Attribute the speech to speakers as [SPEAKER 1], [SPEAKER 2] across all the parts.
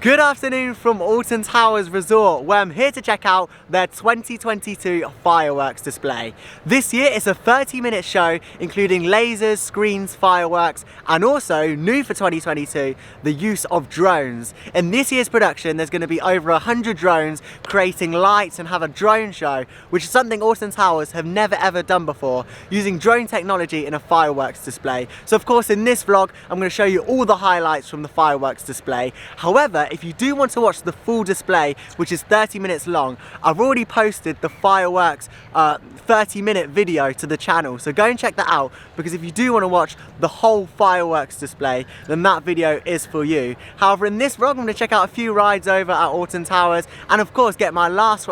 [SPEAKER 1] Good afternoon from Alton Towers Resort, where I'm here to check out their 2022 fireworks display. This year it's a 30-minute show including lasers, screens, fireworks, and also, new for 2022, the use of drones. In this year's production there's going to be over 100 drones creating lights and have a drone show, which is something Alton Towers have never ever done before, using drone technology in a fireworks display. So of course in this vlog I'm going to show you all the highlights from the fireworks display. However, if you do want to watch the full display, which is 30 minutes long, I've already posted the fireworks 30-minute video to the channel, so go and check that out, because if you do want to watch the whole fireworks display, then that video is for you. However, in this vlog I'm going to check out a few rides over at Alton Towers, and of course get my last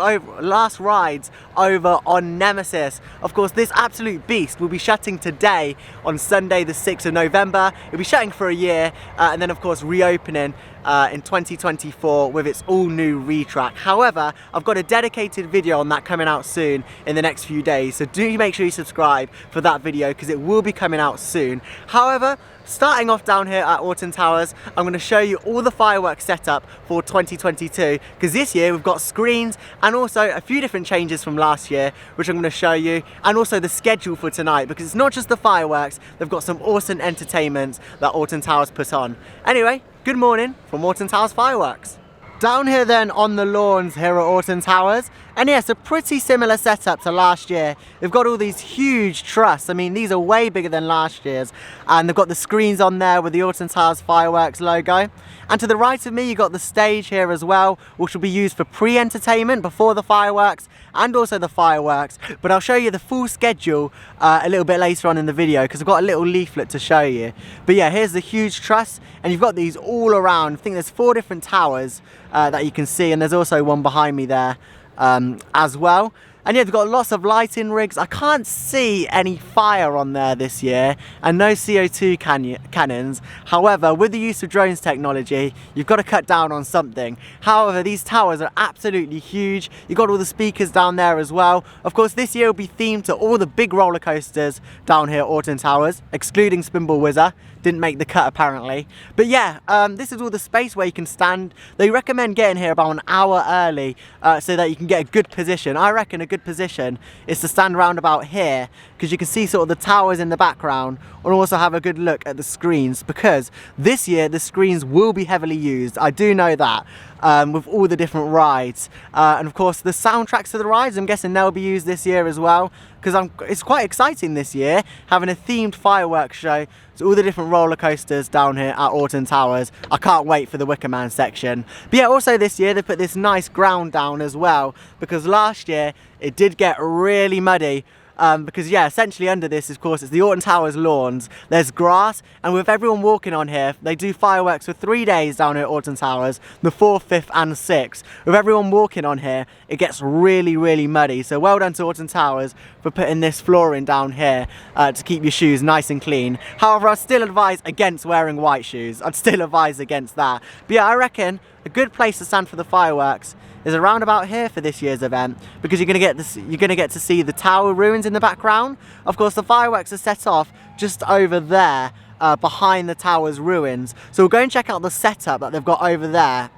[SPEAKER 1] rides over on Nemesis. Of course, this absolute beast will be shutting today on Sunday the 6th of November. It'll be shutting for a year and then of course reopening in 2024 with its all new retrack. However, I've got a dedicated video on that coming out soon in the next few days, so do make sure you subscribe for that video because it will be coming out soon. However, starting off down here at Alton Towers, I'm going to show you all the fireworks setup for 2022, because this year we've got screens and also a few different changes from last year, which I'm going to show you, and also the schedule for tonight, because it's not just the fireworks, they've got some awesome entertainment that Alton Towers put on. Anyway, good morning from Alton Towers Fireworks. Down here then on the lawns here at Alton Towers, and yes, a pretty similar setup to last year. We've got all these huge truss. I mean, these are way bigger than last year's, and they've got the screens on there with the Alton Towers Fireworks logo. And to the right of me, you've got the stage here as well, which will be used for pre-entertainment before the fireworks and also the fireworks. But I'll show you the full schedule a little bit later on in the video, because I've got a little leaflet to show you. But yeah, here's the huge truss, and you've got these all around. I think there's 4 different towers that you can see, and there's also one behind me there as well. And yeah, they've got lots of lighting rigs. I can't see any fire on there this year, and no CO2 cannons. However, with the use of drones technology, you've got to cut down on something. However, these towers are absolutely huge. You've got all the speakers down there as well. Of course, this year will be themed to all the big roller coasters down here at Alton Towers, excluding Spinball Whizzer. Didn't make the cut apparently. But yeah, this is all the space where you can stand. They recommend getting here about an hour early so that you can get a good position. I reckon a good position is to stand around about here, because you can see sort of the towers in the background, and also have a good look at the screens, because this year the screens will be heavily used. I do know that. With all the different rides, and of course the soundtracks to the rides, I'm guessing they'll be used this year as well, because it's quite exciting this year having a themed fireworks show to all the different roller coasters down here at Alton Towers. I can't wait for the Wickerman section. But yeah, also this year they put this nice ground down as well, because last year it did get really muddy. Because yeah, essentially under this, of course, it's the Alton Towers lawns. There's grass, and with everyone walking on here, they do fireworks for 3 days down here at Alton Towers, the 4th, 5th and 6th. With everyone walking on here, it gets really, really muddy. So well done to Alton Towers for putting this flooring down here to keep your shoes nice and clean. However, I'd still advise against wearing white shoes. I'd still advise against that. But yeah, I reckon a good place to stand for the fireworks is around about here for this year's event, because you're going to get to see the tower ruins in the background. Of course, the fireworks are set off just over there behind the tower's ruins. So we'll go and check out the setup that they've got over there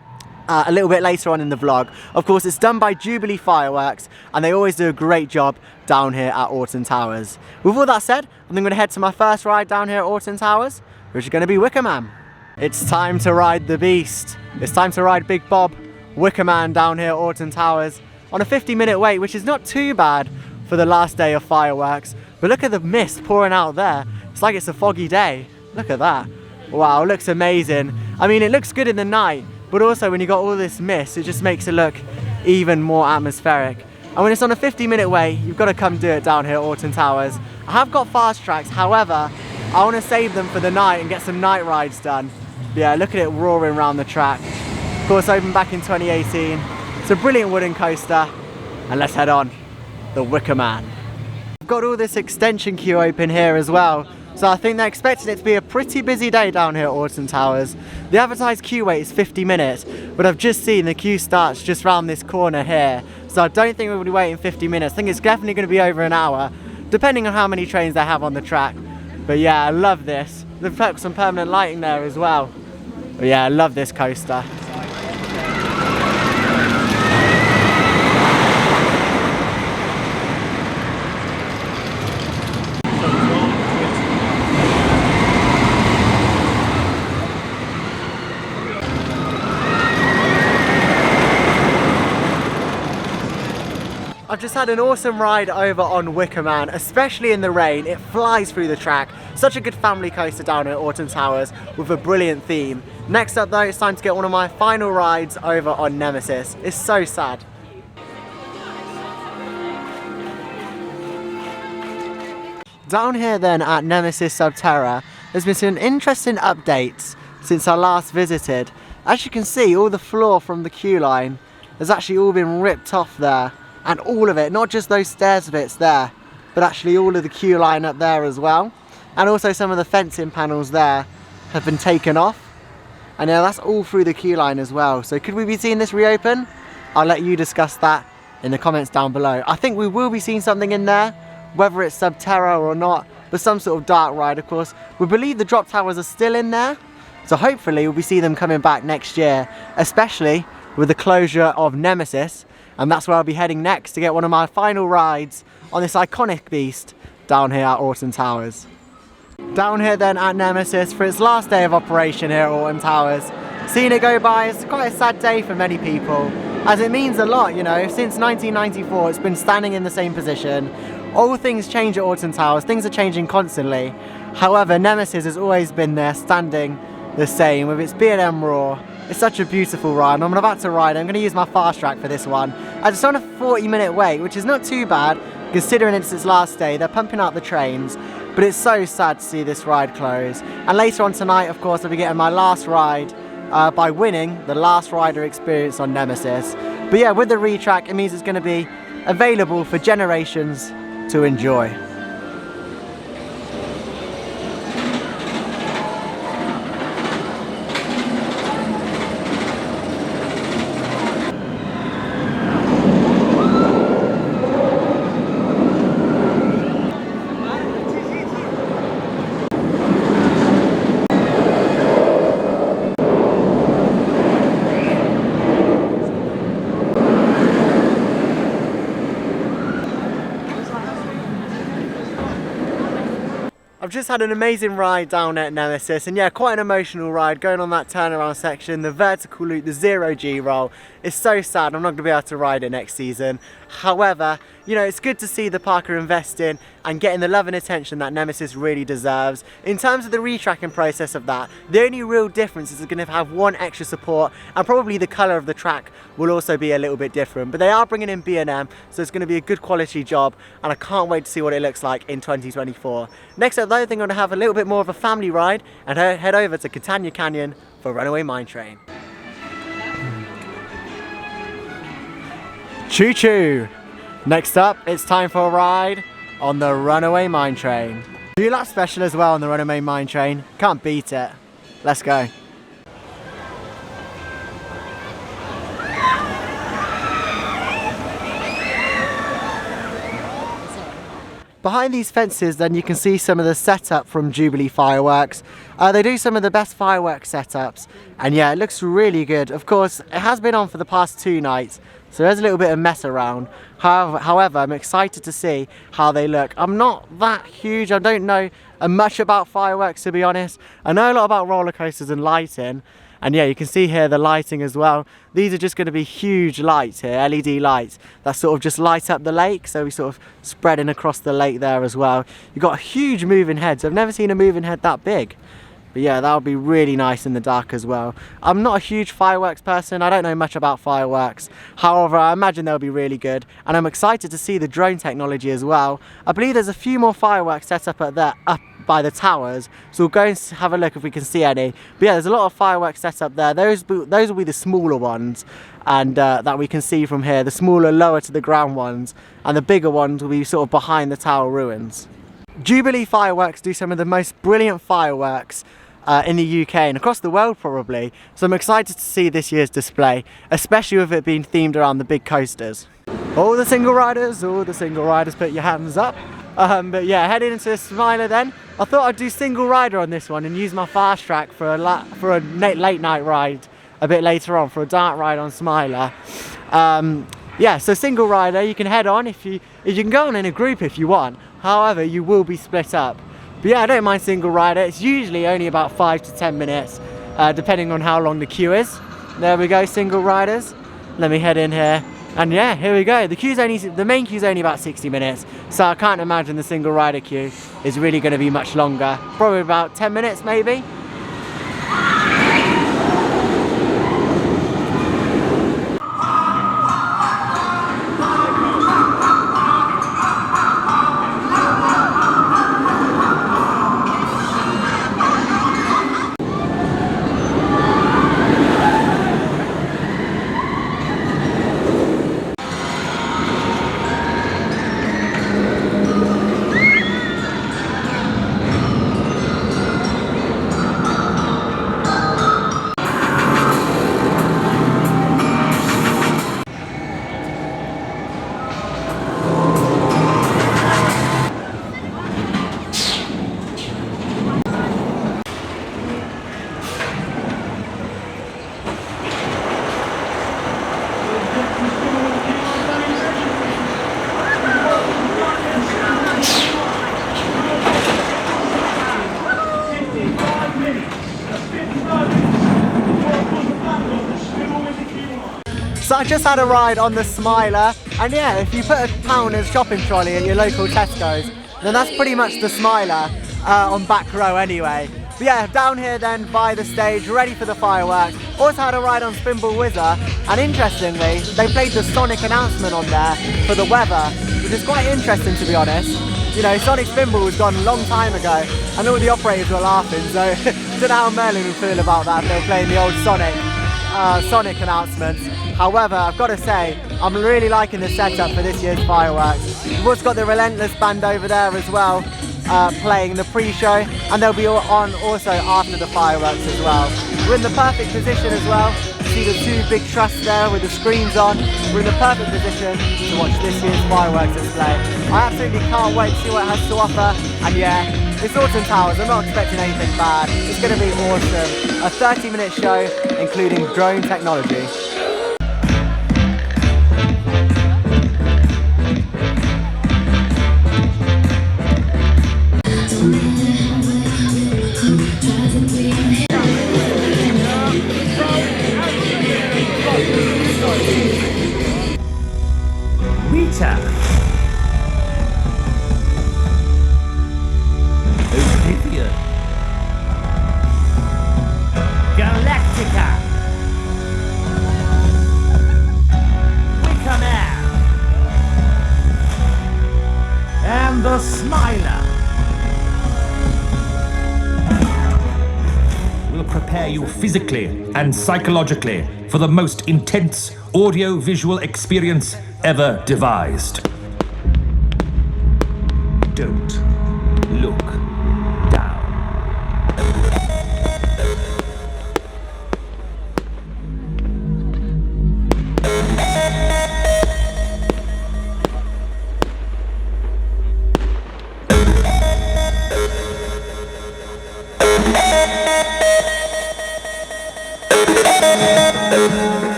[SPEAKER 1] a little bit later on in the vlog. Of course, it's done by Jubilee Fireworks, and they always do a great job down here at Alton Towers. With all that said, I'm going to head to my first ride down here at Alton Towers, which is going to be Wickerman. It's time to ride the beast. It's time to ride Big Bob Wickerman down here at Alton Towers on a 50-minute wait, which is not too bad for the last day of fireworks. But look at the mist pouring out there. It's like it's a foggy day. Look at that. Wow, it looks amazing. I mean, it looks good in the night, but also when you got all this mist, it just makes it look even more atmospheric. And when it's on a 50-minute wait, you've got to come do it down here at Alton Towers. I have got fast tracks, however, I want to save them for the night and get some night rides done. But yeah, look at it roaring around the track. Of course, opened back in 2018. It's a brilliant wooden coaster, and let's head on the Wickerman. I've got all this extension queue open here as well, so I think they're expecting it to be a pretty busy day down here at Alton Towers. The advertised queue wait is 50 minutes, but I've just seen the queue starts just round this corner here, so I don't think we'll be waiting 50 minutes. I think it's definitely going to be over an hour, depending on how many trains they have on the track. But yeah, I love this. They've put some permanent lighting there as well. But yeah, I love this coaster. I've just had an awesome ride over on Wickerman, especially in the rain. It flies through the track. Such a good family coaster down at Alton Towers with a brilliant theme. Next up though, it's time to get one of my final rides over on Nemesis. It's so sad. Down here then at Nemesis Sub-Terra, there's been some interesting updates since I last visited. As you can see, all the floor from the queue line has actually all been ripped off there. And all of it, not just those stairs bits there, but actually all of the queue line up there as well. And also some of the fencing panels there have been taken off. And yeah, that's all through the queue line as well. So could we be seeing this reopen? I'll let you discuss that in the comments down below. I think we will be seeing something in there, whether it's Sub-Terra or not, but some sort of dark ride, of course. We believe the drop towers are still in there. So hopefully we'll see them coming back next year, especially with the closure of Nemesis. And that's where I'll be heading next to get one of my final rides on this iconic beast down here at Alton Towers. Down here then at Nemesis for its last day of operation here at Alton Towers. Seeing it go by is quite a sad day for many people, as it means a lot, you know. Since 1994 it's been standing in the same position. All things change at Alton Towers, things are changing constantly. However, Nemesis has always been there standing the same with its B&M roar. It's such a beautiful ride. I'm about to ride. I'm going to use my fast track for this one. I just on a 40-minute wait, which is not too bad considering it's its last day. They're pumping out the trains, but it's so sad to see this ride close. And later on tonight, of course, I'll be getting my last ride by winning the Last Rider experience on Nemesis. But yeah, with the retrack, it means it's going to be available for generations to enjoy. I've just had an amazing ride down at Nemesis, and yeah, quite an emotional ride going on that turnaround section, the vertical loop, the 0G roll. It's so sad I'm not going to be able to ride it next season. However, you know, it's good to see the park are investing and getting the love and attention that Nemesis really deserves. In terms of the retracking process of that, the only real difference is it's going to have one extra support, and probably the colour of the track will also be a little bit different. But they are bringing in B&M, so it's going to be a good quality job, and I can't wait to see what it looks like in 2024. Next up though, I think I'm going to have a little bit more of a family ride and head over to Catania Canyon for Runaway Mine Train. Choo choo! Next up, it's time for a ride on the Runaway Mine Train. 2-lap special as well on the Runaway Mine Train. Can't beat it. Let's go. Behind these fences then you can see some of the setup from Jubilee Fireworks. They do some of the best fireworks setups, and yeah, it looks really good. Of course, it has been on for the past 2 nights, so there's a little bit of mess around. However, I'm excited to see how they look. I'm not that huge, I don't know much about fireworks to be honest. I know a lot about roller coasters and lighting, and yeah, you can see here the lighting as well. These are just going to be huge lights here, LED lights, that sort of just light up the lake, so we sort of spreading across the lake there as well. You've got huge moving heads. I've never seen a moving head that big. But yeah, that'll be really nice in the dark as well. I'm not a huge fireworks person, I don't know much about fireworks. However, I imagine they'll be really good, and I'm excited to see the drone technology as well. I believe there's a few more fireworks set up up by the towers, so we'll go and have a look if we can see any. But yeah, there's a lot of fireworks set up there. Those will be the smaller ones, and that we can see from here. The smaller, lower to the ground ones, and the bigger ones will be sort of behind the tower ruins. Jubilee Fireworks do some of the most brilliant fireworks in the UK and across the world probably, so I'm excited to see this year's display, especially with it being themed around the big coasters. All the single riders, put your hands up. But yeah, heading into Smiler then. I thought I'd do single rider on this one and use my fast track for a late night ride a bit later on, for a dark ride on Smiler. Yeah, so single rider, you can head on if you can go on in a group if you want. However, you will be split up. But yeah, I don't mind single rider. It's usually only about 5 to 10 minutes, depending on how long the queue is. There we go, single riders. Let me head in here And yeah, here we go. The main queue's only about 60 minutes, so I can't imagine the single rider queue is really going to be much longer. Probably about 10 minutes maybe. So I just had a ride on the Smiler, and yeah, if you put a £1 shopping trolley at your local Tesco's, then that's pretty much the Smiler on back row anyway. But yeah, down here then by the stage, ready for the fireworks. Also had a ride on Spinball Whizzer, and interestingly, they played the Sonic announcement on there for the weather, which is quite interesting to be honest. You know, Sonic Spinball was gone a long time ago, and all the operators were laughing, so I don't know how Merlin would feel about that if they were playing the old Sonic announcements. However, I've got to say, I'm really liking the setup for this year's fireworks. We've also got the Relentless band over there as well, playing the pre-show, and they'll be on also after the fireworks as well. We're in the perfect position as well. See the two big trusts there with the screens on. We're in the perfect position to watch this year's fireworks display. I absolutely can't wait to see what it has to offer, and yeah, it's Alton Towers, I'm not expecting anything bad. It's going to be awesome. A 30-minute show including drone technology.
[SPEAKER 2] The Smiler will prepare you physically and psychologically for the most intense audio-visual experience ever devised. Don't look down.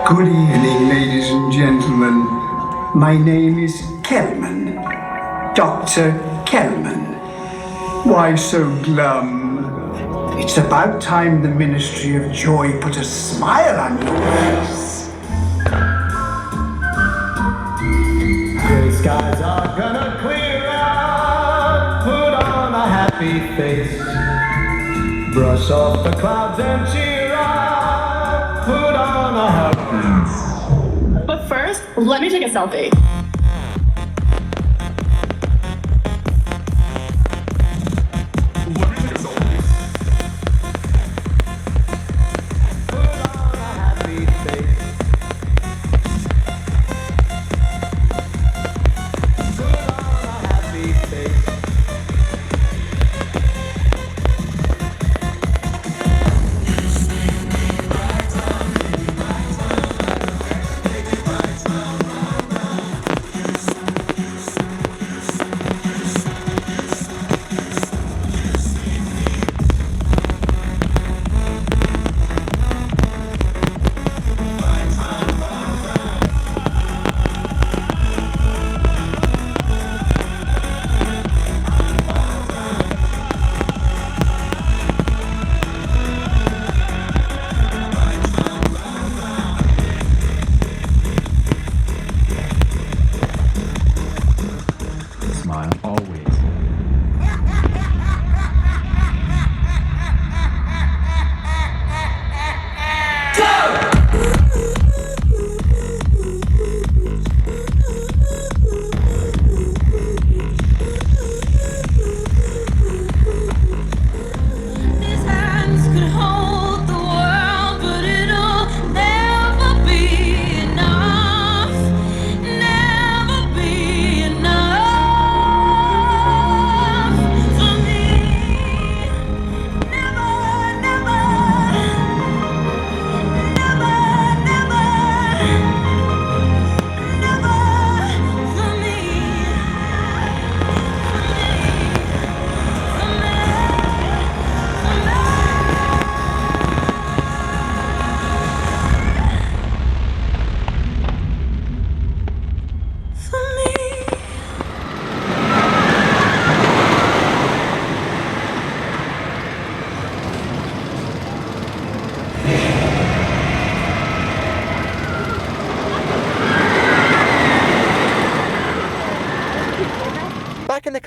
[SPEAKER 3] Good evening, ladies and gentlemen. My name is Kelman. Dr. Kelman. Why so glum? It's about time the Ministry of Joy put a smile on your face.
[SPEAKER 2] Gray skies are gonna clear out. Put on a happy face. Brush off the clouds and cheer up. Put on a happy face.
[SPEAKER 4] But first, let me take a selfie.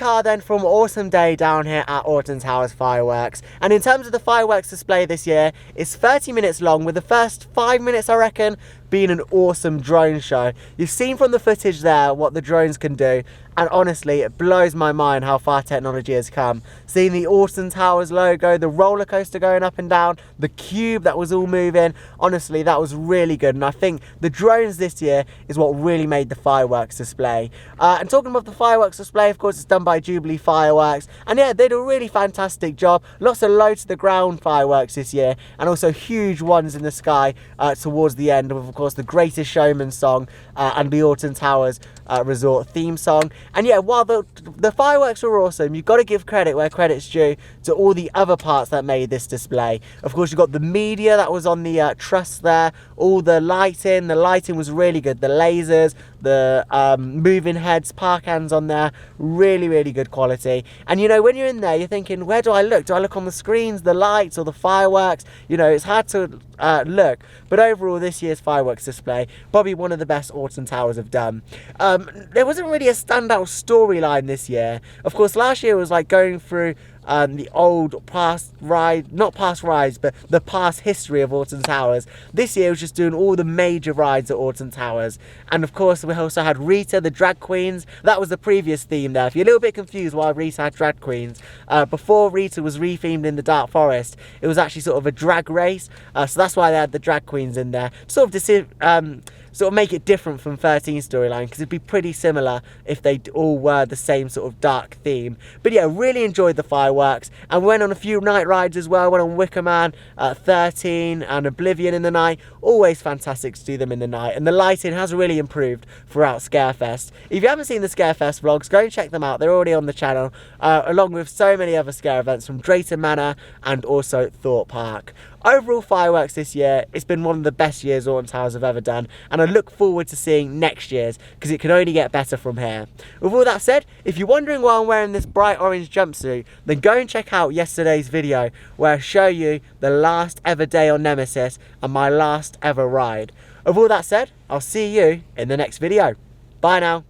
[SPEAKER 1] car then for an awesome day down here at Alton Towers Fireworks. And in terms of the fireworks display this year, it's 30 minutes long, with the first 5 minutes, I reckon, being an awesome drone show. You've seen from the footage there what the drones can do, and honestly it blows my mind how far technology has come. Seeing the Alton Towers logo, the roller coaster going up and down, the cube that was all moving, honestly that was really good. And I think the drones this year is what really made the fireworks display. And talking about the fireworks display, of course it's done by Jubilee Fireworks, and yeah, they did a really fantastic job. Lots of low to the ground fireworks this year, and also huge ones in the sky towards the end, with of course the Greatest Showman song and the Alton Towers Resort theme song. And yeah, while the fireworks were awesome, you've got to give credit where credit's due to all the other parts that made this display. Of course, you've got the media that was on the truss there, all the lighting was really good, the lasers, the moving heads, park hands on there, really good quality. And you know, when you're in there, you're thinking, where do I look? Do I look on the screens, the lights, or the fireworks? You know, it's hard to look. But overall, this year's fireworks display, probably one of the best Alton Towers have done. There wasn't really a standout storyline this year. Of course, last year was like going through the old past ride, not past rides, but the past history of Alton Towers. This year was just doing all the major rides at Alton Towers. And of course, we also had Rita, the drag queens. That was the previous theme there. If you're a little bit confused why Rita had drag queens, before Rita was rethemed in the Dark Forest, it was actually sort of a drag race. So that's why they had the drag queens in there. Sort of make it different from 13 storyline, because it'd be pretty similar if they all were the same sort of dark theme. But yeah, really enjoyed the fireworks, and went on a few night rides as well. Went on Wickerman, 13 and Oblivion in the night. Always fantastic to do them in the night, and the lighting has really improved throughout Scarefest. If you haven't seen the Scarefest vlogs, go and check them out. They're already on the channel, along with so many other Scare events from Drayton Manor and also Thorpe Park. Overall fireworks this year, it's been one of the best years Alton Towers have ever done, and I look forward to seeing next year's, because it can only get better from here. With all that said, if you're wondering why I'm wearing this bright orange jumpsuit, then go and check out yesterday's video where I show you the last ever day on Nemesis and my last ever ride. With all that said, I'll see you in the next video. Bye now.